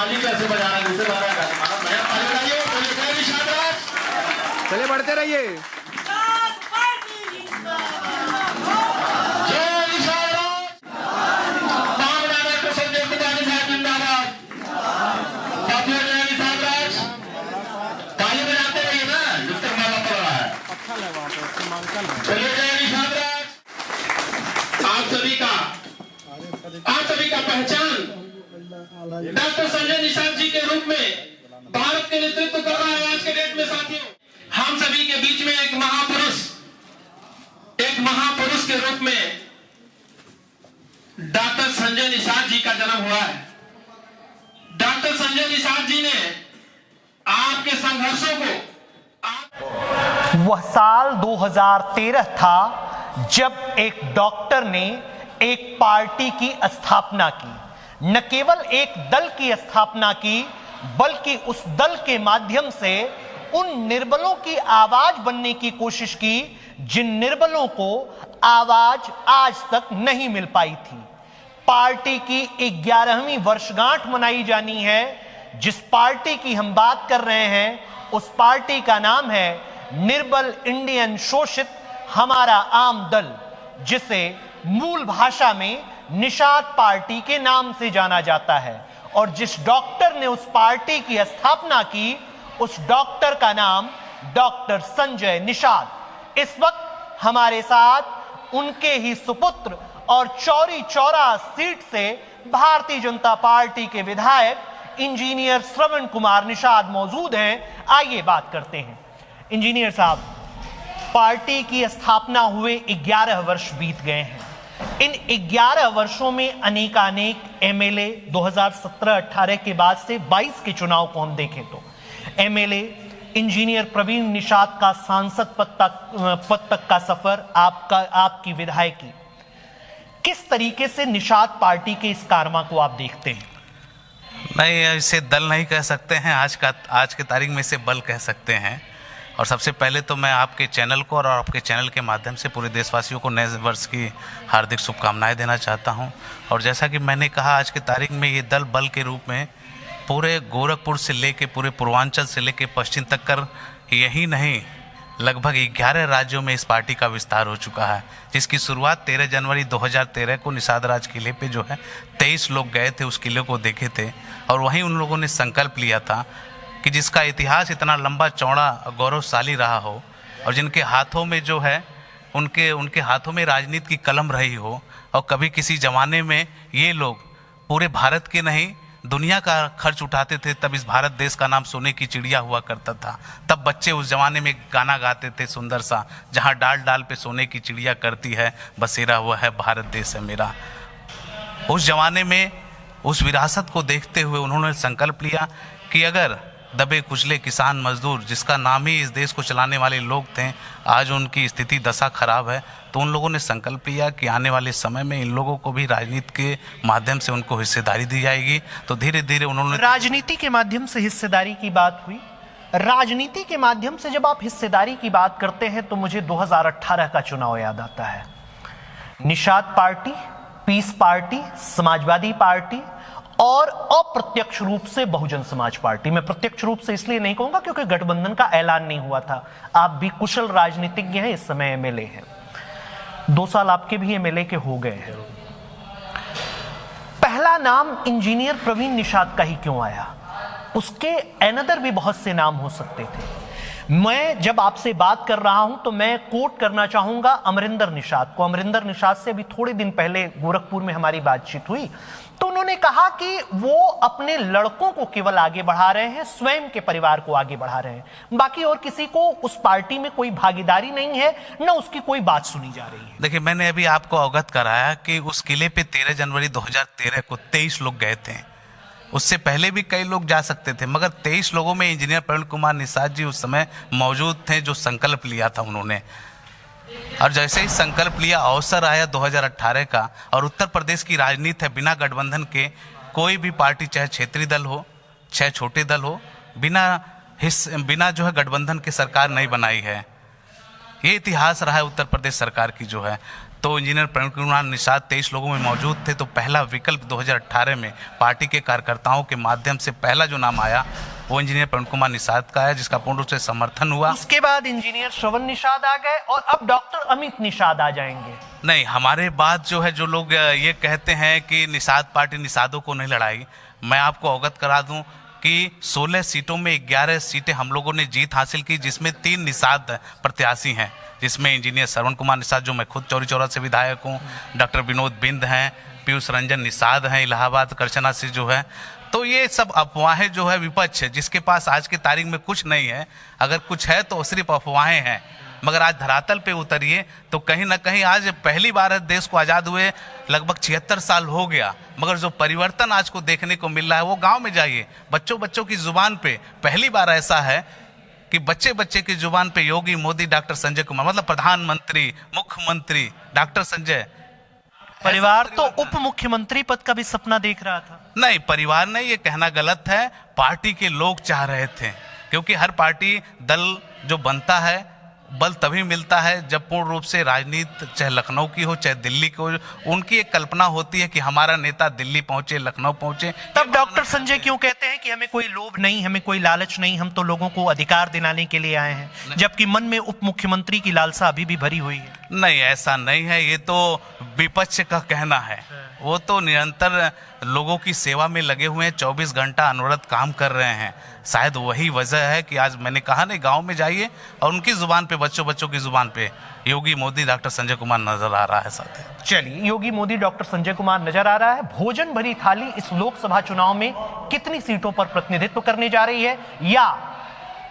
ताली कैसे बजा रहे हैं दूसरे बार नया ताली बजाइए। जय निषाद राज, चले बढ़ते रहिए। जय निषाद राज, नाम डायरेक्टर संजय कुमार साहब जिंदाबाद। साथियों जय निषाद राज, ताली बजाते रहिए ना, जिससे माला पड़ रहा है। चलिए जय निषाद राज। आप सभी का पहचान डॉक्टर संजय निषाद जी के रूप में भारत के नेतृत्व कर रहा है आज के डेट में। साथियों, हम सभी के बीच में एक महापुरुष के रूप में डॉक्टर संजय निषाद जी का जन्म हुआ है। डॉक्टर संजय निषाद जी ने आपके संघर्षों को वह साल 2013 था जब एक डॉक्टर ने एक पार्टी की स्थापना की। न केवल एक दल की स्थापना की, बल्कि उस दल के माध्यम से उन निर्बलों की आवाज बनने की कोशिश की जिन निर्बलों को आवाज आज तक नहीं मिल पाई थी। पार्टी की 11वीं वर्षगांठ मनाई जानी है। जिस पार्टी की हम बात कर रहे हैं उस पार्टी का नाम है निर्बल इंडियन शोषित हमारा आम दल, जिसे मूल भाषा में निषाद पार्टी के नाम से जाना जाता है। और जिस डॉक्टर ने उस पार्टी की स्थापना की उस डॉक्टर का नाम डॉक्टर संजय निषाद। इस वक्त हमारे साथ उनके ही सुपुत्र और चौरी चौरा सीट से भारतीय जनता पार्टी के विधायक इंजीनियर श्रवण कुमार निषाद मौजूद हैं। आइए बात करते हैं। इंजीनियर साहब, पार्टी की स्थापना हुए 11 वर्ष बीत गए हैं। इन 11 वर्षों में अनेकानेक एमएलए 2017-18 के बाद से 22 के चुनाव को हम देखें तो एमएलए इंजीनियर प्रवीण निषाद का सांसद पद तक का सफर, आपकी विधायकी, किस तरीके से निषाद पार्टी के इस कारवा को आप देखते हैं? नहीं, इसे दल नहीं कह सकते हैं, आज के तारीख में इसे बल कह सकते हैं। और सबसे पहले तो मैं आपके चैनल को और आपके चैनल के माध्यम से पूरे देशवासियों को नए वर्ष की हार्दिक शुभकामनाएं देना चाहता हूं। और जैसा कि मैंने कहा, आज के तारीख में ये दल बल के रूप में पूरे गोरखपुर से लेके पूरे पूर्वांचल से लेके पश्चिम तक कर, यही नहीं लगभग 11 राज्यों में इस पार्टी का विस्तार हो चुका है, जिसकी शुरुआत 13 जनवरी 2013 को निषाद राज किले पे जो है 23 लोग गए थे, उस किले को देखे थे। और वहीं उन लोगों ने संकल्प लिया था कि जिसका इतिहास इतना लंबा चौड़ा गौरवशाली रहा हो और जिनके हाथों में जो है उनके हाथों में राजनीति की कलम रही हो, और कभी किसी ज़माने में ये लोग पूरे भारत के नहीं दुनिया का खर्च उठाते थे। तब इस भारत देश का नाम सोने की चिड़िया हुआ करता था। तब बच्चे उस ज़माने में गाना गाते थे सुंदर सा, जहाँ डाल डाल पे सोने की चिड़िया करती है, बसेरा हुआ है भारत देश है मेरा। उस ज़माने में उस विरासत को देखते हुए उन्होंने संकल्प लिया कि अगर दबे कुचले किसान मजदूर, जिसका नाम ही इस देश को चलाने वाले लोग थे, आज उनकी स्थिति दशा खराब है, तो उन लोगों ने संकल्प लिया कि आने वाले समय में इन लोगों को भी राजनीति के माध्यम से उनको हिस्सेदारी दी जाएगी। तो धीरे धीरे उन्होंने राजनीति के माध्यम से हिस्सेदारी की बात हुई। राजनीति के माध्यम से जब आप हिस्सेदारी की बात करते हैं तो मुझे 2018 का चुनाव याद आता है। Nishad party, peace party, Samajwadi party और अप्रत्यक्ष रूप से बहुजन समाज पार्टी। मैं प्रत्यक्ष रूप से इसलिए नहीं कहूंगा क्योंकि गठबंधन का ऐलान नहीं हुआ था। आप भी कुशल राजनीतिज्ञ हैं, इस समय एमएलए हैं, 2 साल आपके भी एमएलए के हो गए हैं। पहला नाम इंजीनियर प्रवीण निषाद का ही क्यों आया? उसके अनदर भी बहुत से नाम हो सकते थे। मैं जब आपसे बात कर रहा हूं तो मैं कोट करना चाहूंगा अमरिंदर निषाद को। अमरिंदर निषाद से अभी थोड़े दिन पहले गोरखपुर में हमारी बातचीत हुई तो उन्होंने कहा कि वो अपने लड़कों को केवल आगे बढ़ा रहे हैं, स्वयं के परिवार को आगे बढ़ा रहे हैं, बाकी और किसी को उस पार्टी में कोई भागीदारी नहीं है, न उसकी कोई बात सुनी जा रही है। देखिए, मैंने अभी आपको अवगत कराया कि उस किले पे 13 जनवरी 2013 को 23 लोग गए थे। उससे पहले भी कई लोग जा सकते थे, मगर 23 लोगों में इंजीनियर प्रवीण कुमार निषाद जी उस समय मौजूद थे, जो संकल्प लिया था उन्होंने। और जैसे ही संकल्प लिया, अवसर आया 2018 का, और उत्तर प्रदेश की राजनीति है, बिना गठबंधन के कोई भी पार्टी, चाहे क्षेत्रीय दल हो चाहे छोटे दल हो, बिना जो है गठबंधन की सरकार नहीं बनाई है। ये इतिहास रहा है उत्तर प्रदेश सरकार की जो है। तो इंजीनियर प्रवीण कुमार निषाद 23 लोगों में मौजूद थे। तो पहला विकल्प 2018 में पार्टी के कार्यकर्ताओं के माध्यम से पहला जो नाम आया वो इंजीनियर प्रवीण कुमार निषाद का है, जिसका पूर्ण रूप से समर्थन हुआ। उसके बाद इंजीनियर श्रवण निषाद आ गए और अब डॉक्टर अमित निषाद आ जाएंगे। नहीं, हमारे बाद जो है, जो लोग ये कहते हैं कि निषाद पार्टी निषादों को नहीं लड़ाई, मैं आपको अवगत करा दूं कि 16 सीटों में 11 सीटें हम लोगों ने जीत हासिल की, जिसमें 3 निषाद प्रत्याशी हैं, जिसमें इंजीनियर श्रवण कुमार निषाद जो मैं खुद चौरी चौरा से विधायक हूँ, डॉक्टर विनोद बिंद हैं, पीयूष रंजन निषाद हैं इलाहाबाद करचना से जो है। तो ये सब अफवाहें जो है विपक्ष है, जिसके पास आज की तारीख में कुछ नहीं है, अगर कुछ है तो सिर्फ अफवाहें हैं। मगर आज धरातल पे उतरिए तो कहीं ना कहीं आज पहली बार देश को आज़ाद हुए लगभग 76 साल हो गया, मगर जो परिवर्तन आज को देखने को मिल रहा है वो गांव में जाइए, बच्चों की जुबान पे पहली बार ऐसा है कि बच्चे की जुबान पे योगी, मोदी, डॉक्टर संजय कुमार, मतलब प्रधानमंत्री, मुख्यमंत्री डॉक्टर संजय। परिवार तो उप मुख्यमंत्री पद का भी सपना देख रहा था। नहीं, परिवार नहीं, ये कहना गलत है, पार्टी के लोग चाह रहे थे, क्योंकि हर पार्टी दल जो बनता है बल तभी मिलता है जब पूर्ण रूप से राजनीति, चाहे लखनऊ की हो चाहे दिल्ली की हो, उनकी एक कल्पना होती है कि हमारा नेता दिल्ली पहुंचे, लखनऊ पहुंचे। तब डॉक्टर संजय क्यों कहते हैं कि हमें कोई लोभ नहीं, हमें कोई लालच नहीं, हम तो लोगों को अधिकार दिलाने के लिए आए हैं, जबकि मन में उप मुख्यमंत्री की लालसा अभी भी भरी हुई है? नहीं, ऐसा नहीं है, ये तो विपक्ष का कहना है। वो तो निरंतर लोगों की सेवा में लगे हुए हैं, 24 घंटा अनवरत काम कर रहे हैं। शायद वही वजह है कि आज मैंने कहा नहीं, गांव में जाइए और उनकी जुबान पे, बच्चों की जुबान पे योगी, मोदी, डॉक्टर संजय कुमार नजर आ रहा है। साथ ही चलिए, योगी, मोदी, डॉक्टर संजय कुमार नजर आ रहा है। भोजन भरी थाली इस लोकसभा चुनाव में कितनी सीटों पर प्रतिनिधित्व करने जा रही है, या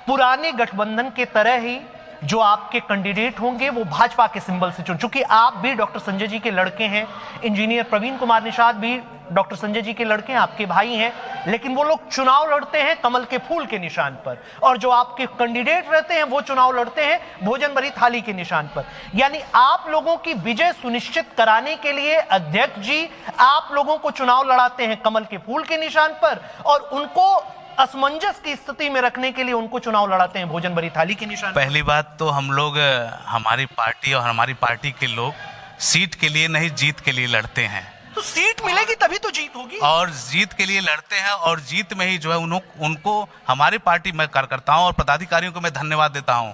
पुराने गठबंधन के तरह ही जो आपके कैंडिडेट होंगे वो भाजपा के सिंबल से चूंकि आप भी डॉक्टर संजय जी के लड़के हैं, इंजीनियर प्रवीण कुमार निषाद भी डॉक्टर संजय जी के लड़के हैं, आपके भाई हैं, लेकिन वो लोग चुनाव लड़ते हैं कमल के फूल के निशान पर, और जो आपके कैंडिडेट रहते हैं वो चुनाव लड़ते हैं भोजन भरी थाली के निशान पर। यानी आप लोगों की विजय सुनिश्चित कराने के लिए अध्यक्ष जी आप लोगों को चुनाव लड़ाते हैं कमल के फूल के निशान पर, और उनको असमंजस की स्थिति में रखने के लिए उनको चुनाव लड़ाते हैं भोजन भरी थाली के निशान। पहली बात तो हम लोग, हमारी पार्टी और हमारी पार्टी के लोग सीट के लिए नहीं, जीत के लिए लड़ते हैं। तो सीट मिलेगी तभी तो जीत होगी, और जीत के लिए लड़ते हैं, और जीत में ही जो है उनको हमारी पार्टी में कार्यकर्ताओं और पदाधिकारियों को मैं धन्यवाद देता हूं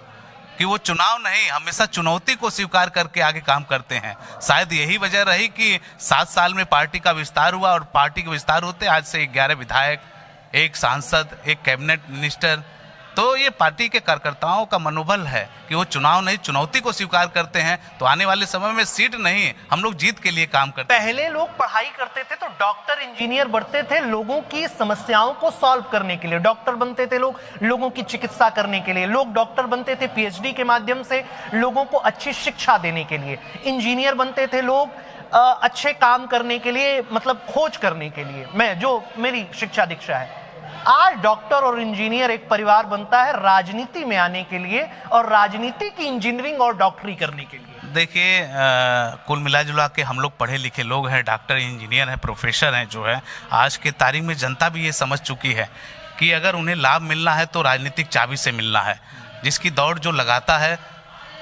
कि वो चुनाव नहीं, हमेशा चुनौती को स्वीकार करके आगे काम करते हैं। शायद यही वजह रही कि 7 साल में पार्टी का विस्तार हुआ, और पार्टी का विस्तार होते आज से 11 विधायक, 1 सांसद, 1 कैबिनेट मिनिस्टर। तो ये पार्टी के कार्यकर्ताओं का मनोबल है कि वो चुनाव नहीं, चुनौती को स्वीकार करते हैं। तो आने वाले समय में सीट नहीं, हम लोग जीत के लिए काम करते हैं। पहले लोग पढ़ाई करते थे तो डॉक्टर, इंजीनियर बनते थे लोगों की समस्याओं को सॉल्व करने के लिए, डॉक्टर बनते थे लोग लोगों की चिकित्सा करने के लिए, लोग डॉक्टर बनते थे पीएचडी के माध्यम से लोगों को अच्छी शिक्षा देने के लिए, इंजीनियर बनते थे लोग अच्छे काम करने के लिए, मतलब खोज करने के लिए, मैं जो मेरी शिक्षा दीक्षा है। आज डॉक्टर और इंजीनियर एक परिवार बनता है राजनीति में आने के लिए, और राजनीति की इंजीनियरिंग और डॉक्टरी करने के लिए। देखिए, कुल मिला जुला के हम लोग पढ़े लिखे लोग हैं, डॉक्टर, इंजीनियर हैं, प्रोफेसर हैं, जो है आज के तारीख में जनता भी ये समझ चुकी है कि अगर उन्हें लाभ मिलना है तो राजनीतिक चाबी से मिलना है। जिसकी दौड़ जो लगाता है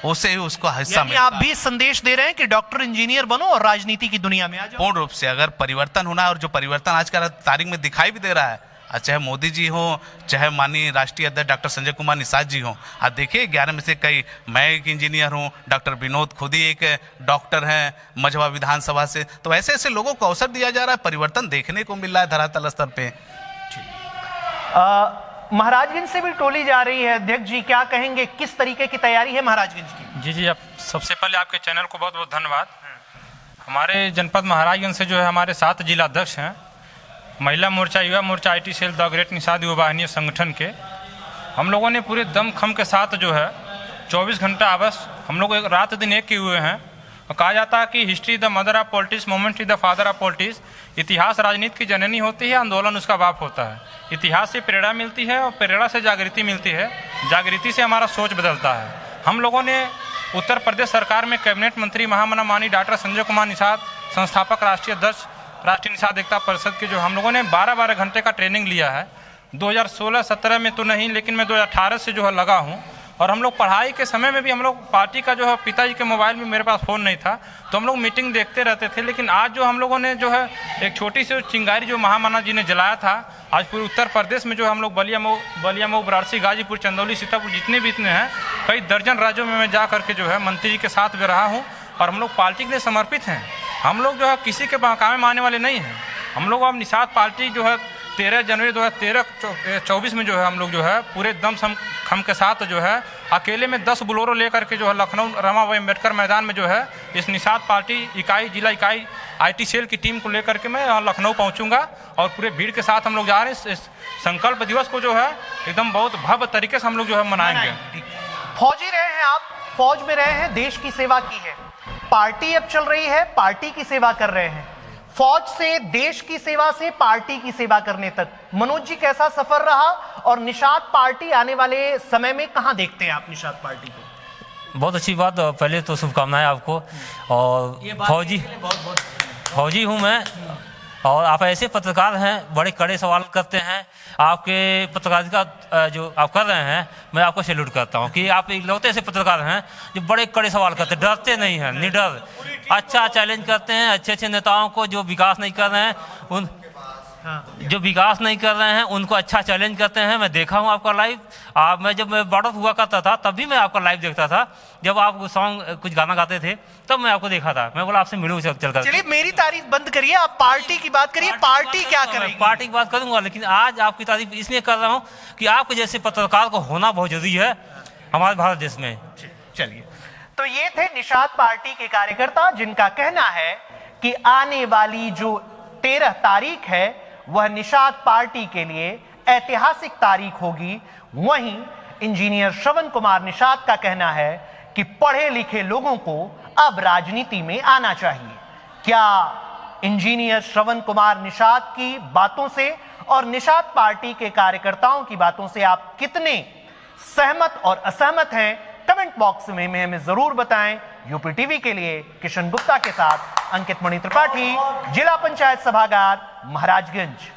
उसे ही उसको हिस्सा मिलता है। आप भी संदेश दे रहे हैं कि डॉक्टर, इंजीनियर बनो और राजनीति की दुनिया में आ जाओ। पूर्ण रूप से अगर परिवर्तन होना है, और जो परिवर्तन आज का तारीख में दिखाई भी दे रहा है, चाहे मोदी जी हो, चाहे माननीय राष्ट्रीय अध्यक्ष डॉक्टर संजय कुमार निषाद जी हो। आज देखिए 11 में से कई, मैं एक इंजीनियर हूँ, डॉक्टर विनोद खुद ही एक डॉक्टर हैं मझवा विधानसभा से। तो ऐसे ऐसे लोगों को अवसर दिया जा रहा है, परिवर्तन देखने को मिल रहा है धरातल स्तर पे। महाराजगंज से भी टोली जा रही है, अध्यक्ष जी क्या कहेंगे, किस तरीके की तैयारी है महाराजगंज की? जी, आप सबसे पहले आपके चैनल को बहुत बहुत धन्यवाद। हमारे जनपद महाराजगंज से जो है हमारे 7 जिला अध्यक्ष हैं, महिला मोर्चा, युवा मोर्चा, IT cell, the great Nishad युवा वाहिनी संगठन के। हम लोगों ने पूरे दमखम के साथ जो है 24 घंटा आबस हम लोग एक रात दिन एक किए हुए हैं। और कहा जाता है कि history the mother of politics, moment is the father of politics. इतिहास राजनीति की जननी होती है, आंदोलन उसका बाप होता है। इतिहास से प्रेरणा मिलती है और प्रेरणा से जागृति मिलती है, जागृति से हमारा सोच बदलता है। हम लोगों ने उत्तर प्रदेश सरकार में कैबिनेट मंत्री महामना माननीय डॉक्टर संजय कुमार निषाद, संस्थापक राष्ट्रीय अध्यक्ष राष्ट्रीय निषाद एकता परिषद के, जो हम लोगों ने 12-12 घंटे का ट्रेनिंग लिया है। 2016-17 में तो नहीं, लेकिन मैं 2018 से जो है लगा हूँ, और हम लोग पढ़ाई के समय में भी हम लोग पार्टी का जो है पिताजी के मोबाइल में, मेरे पास फ़ोन नहीं था तो हम लोग मीटिंग देखते रहते थे। लेकिन आज जो हम लोगों ने जो है एक छोटी सी चिंगारी जो महामना जी ने जलाया था, आज पूरे उत्तर प्रदेश में जो हम लोग बलिया मऊ, वाराणसी, गाजीपुर, चंदौली, सीतापुर जितने भी इतने हैं, कई दर्जन राज्यों में मैं जा करके जो है मंत्री जी के साथ भी रहा हूँ और हम लोग पार्टी के लिए समर्पित हैं। हम लोग जो है किसी के बहकावे में आने वाले नहीं हैं। हम लोग अब निषाद पार्टी जो है 13 जनवरी 2024 में जो है हम लोग जो है पूरे दम खम के साथ जो है अकेले में 10 बोलेरो लेकर के जो है लखनऊ रमाबाई अम्बेडकर मैदान में जो है इस निषाद पार्टी इकाई, जिला इकाई IT सेल की टीम को लेकर के मैं लखनऊ पहुंचूंगा और पूरे भीड़ के साथ हम लोग जा रहे हैं। इस संकल्प दिवस को जो है एकदम बहुत भव्य तरीके से हम लोग जो है मनाएंगे। फौजी रहे हैं आप, फौज में रहे हैं, देश की सेवा की है, पार्टी अब चल रही है, पार्टी की सेवा कर रहे हैं। फौज से, देश की सेवा से पार्टी की सेवा करने तक मनोज जी कैसा सफर रहा और निषाद पार्टी आने वाले समय में कहां देखते हैं आप निषाद पार्टी को? बहुत अच्छी बात। पहले तो शुभकामनाएं आपको। और फौजी हूं मैं और आप ऐसे पत्रकार हैं, बड़े कड़े सवाल करते हैं। आपके पत्रकारिता जो आप कर रहे हैं, मैं आपको सैल्यूट करता हूं कि आप इकलौते ऐसे पत्रकार हैं जो बड़े कड़े सवाल करते हैं, डरते नहीं हैं, निडर, अच्छा चैलेंज करते हैं। अच्छे नेताओं को जो विकास नहीं कर रहे हैं उनको अच्छा चैलेंज करते हैं। मैं देखा हूं आपका लाइव। मैं जब मैं बॉर्डर हुआ करता था तब भी मैं आपका लाइव देखता था। जब आप सॉन्ग कुछ गाना गाते थे तब मैं आपको देखा था। मैं बोला आपसे मिलूं चलकर। चलिए मेरी तारीफ बंद करिए, आप पार्टी की बात करिए। पार्टी क्या करेगी? पार्टी की बात करूंगा, लेकिन आज आपकी तारीफ इसलिए कर रहा हूं कि आपके जैसे पत्रकार को होना बहुत जरूरी है हमारे भारत देश में। चलिए, तो ये थे निषाद पार्टी के कार्यकर्ता जिनका कहना है कि आने वाली जो 13 तारीख है वह निषाद पार्टी के लिए ऐतिहासिक तारीख होगी। वहीं इंजीनियर श्रवण कुमार निषाद का कहना है कि पढ़े लिखे लोगों को अब राजनीति में आना चाहिए। क्या इंजीनियर श्रवण कुमार निषाद की बातों से और निषाद पार्टी के कार्यकर्ताओं की बातों से आप कितने सहमत और असहमत हैं? कमेंट बॉक्स में हमें जरूर बताएं। यूपी टीवी के लिए किशन गुप्ता के साथ अंकित मणि त्रिपाठी, जिला पंचायत सभागार, महाराजगंज।